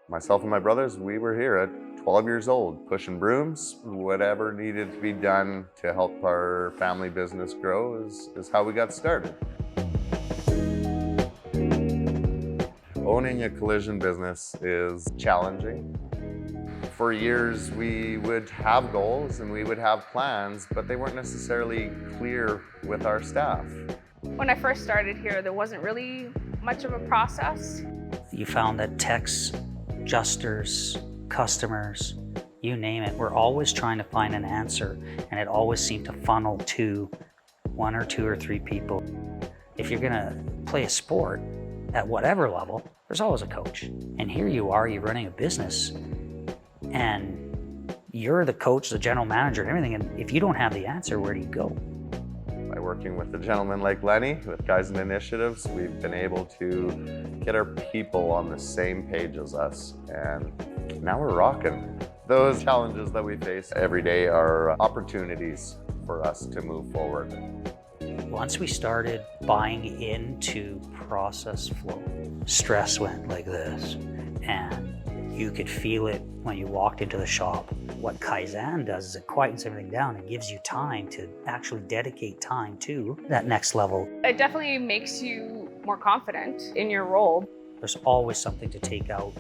Myself and my brothers, we were here at 12 years old, pushing brooms. Whatever needed to be done to help our family business grow is how we got started. Owning a collision business is challenging. For years, we would have goals and we would have plans, but they weren't necessarily clear with our staff. When I first started here, there wasn't really much of a process. You found that techs, adjusters, customers, you name it, we're always trying to find an answer, and it always seemed to funnel to one or two or three people. If you're gonna play a sport at whatever level, there's always a coach. And here you are, you're running a business, and you're the coach, the general manager, and everything, and if you don't have the answer, where do you go? By working with a gentleman like Lenny with Kaizen Initiatives, we've been able to get our people on the same page as us, and now we're rocking. Those challenges that we face every day are opportunities for us to move forward. Once we started buying into process flow, stress went like this, and you could feel it when you walked into the shop. What Kaizen does is it quietens everything down and gives you time to actually dedicate time to that next level. It definitely makes you more confident in your role. There's always something to take out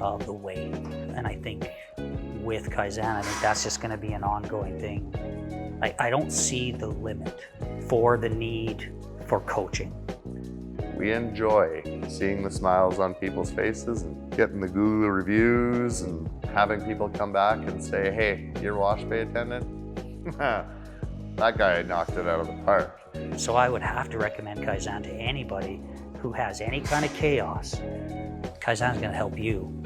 of the way. And I think with Kaizen, I think that's just gonna be an ongoing thing. I don't see the limit for the need for coaching. We enjoy seeing the smiles on people's faces and getting the Google reviews and having people come back and say, hey, your wash bay attendant? That guy knocked it out of the park. So I would have to recommend Kaizen to anybody who has any kind of chaos. Kaizen is going to help you,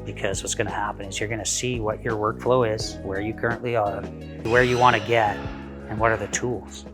because what's going to happen is you're going to see what your workflow is, where you currently are, where you want to get, and what are the tools.